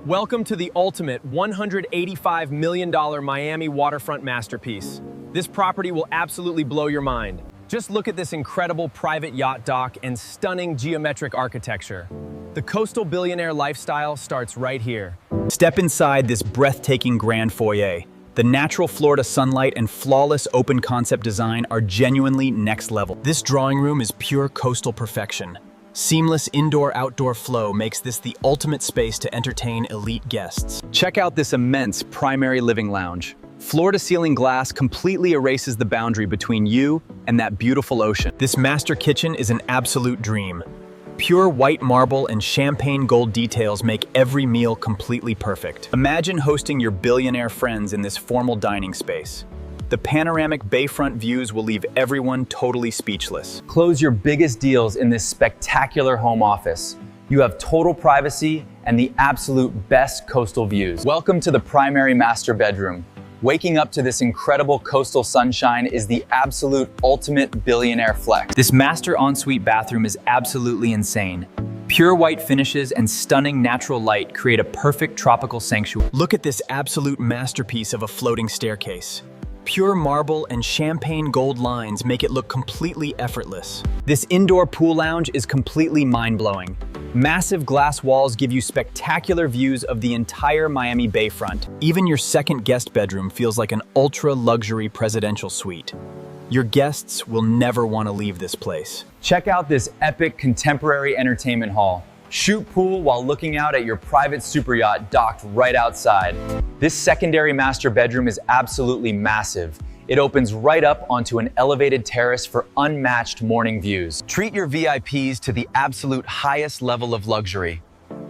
Welcome to the ultimate $185 million Miami waterfront masterpiece. This property will absolutely blow your mind. Just look at this incredible private yacht dock and stunning geometric architecture. The coastal billionaire lifestyle starts right here. Step inside this breathtaking grand foyer. The natural Florida sunlight and flawless open concept design are genuinely next level. This drawing room is pure coastal perfection. Seamless indoor-outdoor flow makes this the ultimate space to entertain elite guests. Check out this immense primary living lounge. Floor-to-ceiling glass completely erases the boundary between you and that beautiful ocean. This master kitchen is an absolute dream. Pure white marble and champagne gold details make every meal completely perfect. Imagine hosting your billionaire friends in this formal dining space. The panoramic bayfront views will leave everyone totally speechless. Close your biggest deals in this spectacular home office. You have total privacy and the absolute best coastal views. Welcome to the primary master bedroom. Waking up to this incredible coastal sunshine is the absolute ultimate billionaire flex. This master ensuite bathroom is absolutely insane. Pure white finishes and stunning natural light create a perfect tropical sanctuary. Look at this absolute masterpiece of a floating staircase. Pure marble and champagne gold lines make it look completely effortless. This indoor pool lounge is completely mind-blowing. Massive glass walls give you spectacular views of the entire Miami bayfront. Even your second guest bedroom feels like an ultra-luxury presidential suite. Your guests will never want to leave this place. Check out this epic contemporary entertainment hall. Shoot pool while looking out at your private superyacht docked right outside. This secondary master bedroom is absolutely massive. It opens right up onto an elevated terrace for unmatched morning views. Treat your VIPs to the absolute highest level of luxury.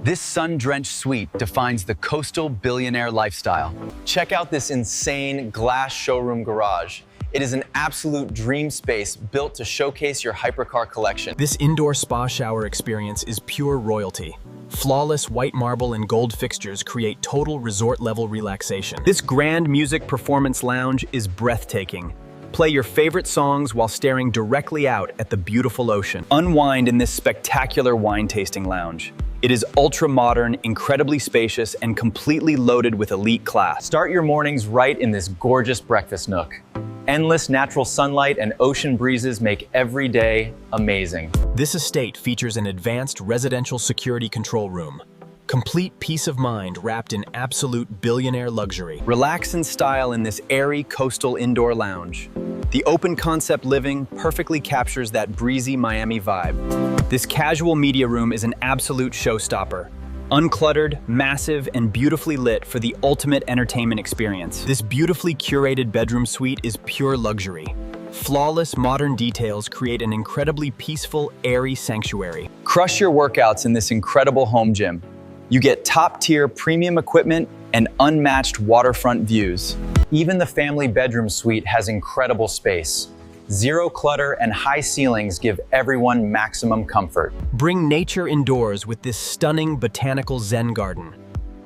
This sun-drenched suite defines the coastal billionaire lifestyle. Check out this insane glass showroom garage. It is an absolute dream space built to showcase your hypercar collection. This indoor spa shower experience is pure royalty. Flawless white marble and gold fixtures create total resort-level relaxation. This grand music performance lounge is breathtaking. Play your favorite songs while staring directly out at the beautiful ocean. Unwind in this spectacular wine tasting lounge. It is ultra-modern, incredibly spacious, and completely loaded with elite class. Start your mornings right in this gorgeous breakfast nook. Endless natural sunlight and ocean breezes make every day amazing. This estate features an advanced residential security control room. Complete peace of mind wrapped in absolute billionaire luxury. Relax in style in this airy coastal indoor lounge. The open concept living perfectly captures that breezy Miami vibe. This casual media room is an absolute showstopper. Uncluttered, massive, and beautifully lit for the ultimate entertainment experience. This beautifully curated bedroom suite is pure luxury. Flawless modern details create an incredibly peaceful, airy sanctuary. Crush your workouts in this incredible home gym. You get top-tier premium equipment and unmatched waterfront views. Even the family bedroom suite has incredible space. Zero clutter and high ceilings give everyone maximum comfort. Bring nature indoors with this stunning botanical zen garden.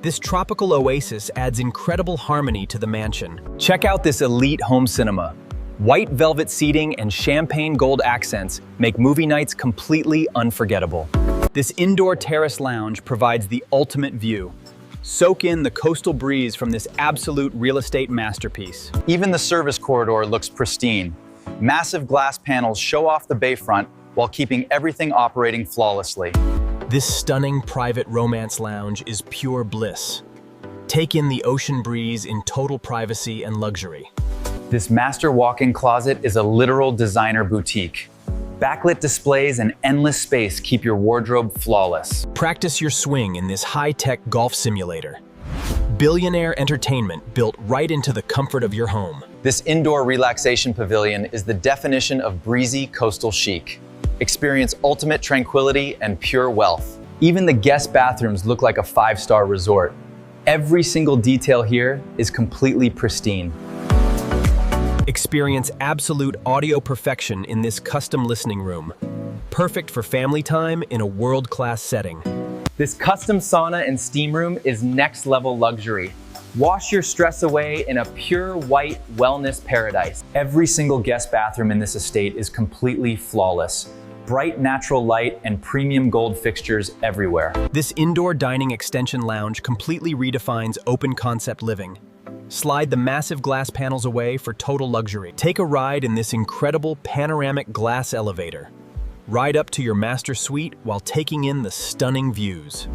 This tropical oasis adds incredible harmony to the mansion. Check out this elite home cinema. White velvet seating and champagne gold accents make movie nights completely unforgettable. This indoor terrace lounge provides the ultimate view. Soak in the coastal breeze from this absolute real estate masterpiece. Even the service corridor looks pristine. Massive glass panels show off the bayfront while keeping everything operating flawlessly. This stunning private romance lounge is pure bliss. Take in the ocean breeze in total privacy and luxury. This master walk-in closet is a literal designer boutique. Backlit displays and endless space keep your wardrobe flawless. Practice your swing in this high-tech golf simulator. Billionaire entertainment built right into the comfort of your home. This indoor relaxation pavilion is the definition of breezy coastal chic. Experience ultimate tranquility and pure wealth. Even the guest bathrooms look like a five-star resort. Every single detail here is completely pristine. Experience absolute audio perfection in this custom listening room. Perfect for family time in a world-class setting. This custom sauna and steam room is next level luxury. Wash your stress away in a pure white wellness paradise. Every single guest bathroom in this estate is completely flawless. bright natural light, and premium gold fixtures everywhere. This indoor dining extension lounge completely redefines open-concept living. Slide the massive glass panels away for total luxury. Take a ride in this incredible panoramic glass elevator. Ride up to your master suite while taking in the stunning views.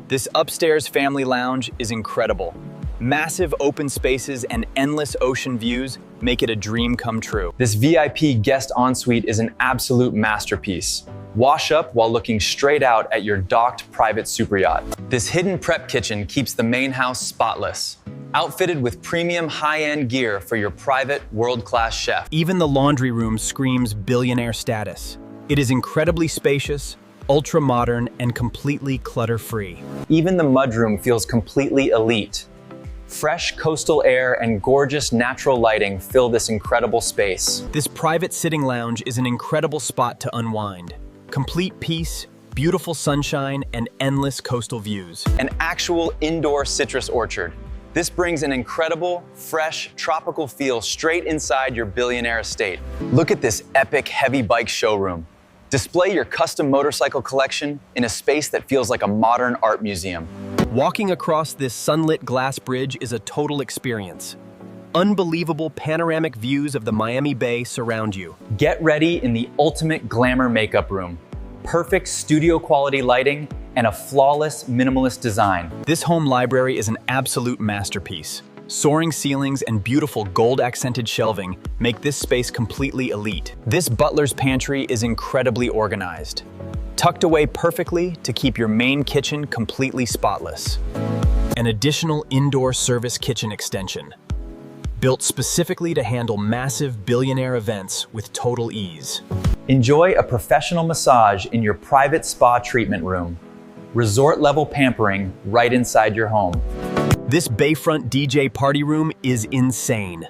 This upstairs family lounge is incredible. Massive open spaces and endless ocean views make it a dream come true. This VIP guest ensuite is an absolute masterpiece. Wash up while looking straight out at your docked private superyacht. This hidden prep kitchen keeps the main house spotless, outfitted with premium high-end gear for your private world-class chef. Even the laundry room screams billionaire status. It is incredibly spacious, ultra-modern, and completely clutter-free. Even the mudroom feels completely elite. Fresh coastal air and gorgeous natural lighting fill this incredible space. This private sitting lounge is an incredible spot to unwind. Complete peace, beautiful sunshine, and endless coastal views. An actual indoor citrus orchard. This brings an incredible, fresh, tropical feel straight inside your billionaire estate. Look at this epic heavy bike showroom. Display your custom motorcycle collection in a space that feels like a modern art museum. Walking across this sunlit glass bridge is a total experience. Unbelievable panoramic views of the Miami Bay surround you. Get ready in the ultimate glamour makeup room. Perfect studio quality lighting and a flawless minimalist design. This home library is an absolute masterpiece. Soaring ceilings and beautiful gold-accented shelving make this space completely elite. This butler's pantry is incredibly organized, tucked away perfectly to keep your main kitchen completely spotless. An additional indoor service kitchen extension, built specifically to handle massive billionaire events with total ease. Enjoy a professional massage in your private spa treatment room. Resort-level pampering right inside your home. This bayfront DJ party room is insane.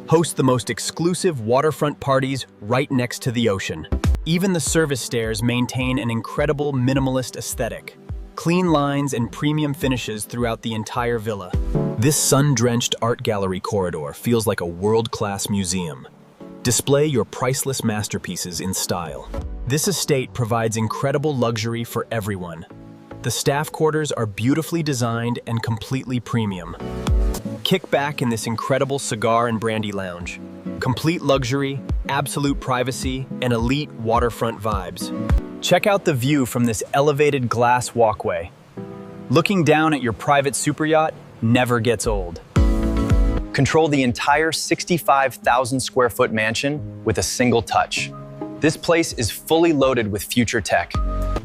Host the most exclusive waterfront parties right next to the ocean. Even the service stairs maintain an incredible minimalist aesthetic. Clean lines and premium finishes throughout the entire villa. This sun-drenched art gallery corridor feels like a world-class museum. Display your priceless masterpieces in style. This estate provides incredible luxury for everyone. The staff quarters are beautifully designed and completely premium. Kick back in this incredible cigar and brandy lounge. Complete luxury, absolute privacy, and elite waterfront vibes. Check out the view from this elevated glass walkway. Looking down at your private superyacht never gets old. Control the entire 65,000 square foot mansion with a single touch. This place is fully loaded with future tech.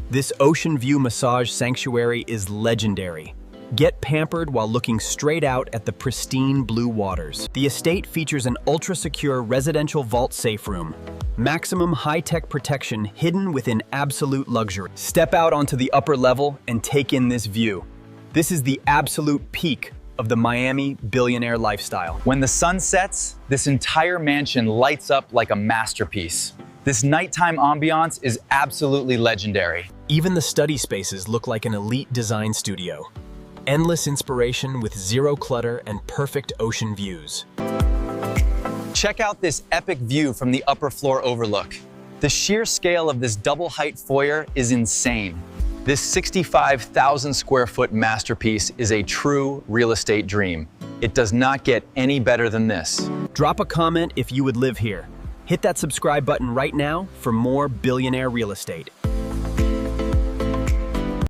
This ocean view massage sanctuary is legendary. Get pampered while looking straight out at the pristine blue waters. The estate features an ultra-secure residential vault safe room. Maximum high-tech protection hidden within absolute luxury. Step out onto the upper level and take in this view. This is the absolute peak of the Miami billionaire lifestyle. When the sun sets, this entire mansion lights up like a masterpiece. This nighttime ambiance is absolutely legendary. Even the study spaces look like an elite design studio. Endless inspiration with zero clutter and perfect ocean views. Check out this epic view from the upper floor overlook. The sheer scale of this double-height foyer is insane. This 65,000 square foot masterpiece is a true real estate dream. It does not get any better than this. Drop a comment if you would live here. Hit that subscribe button right now for more billionaire real estate.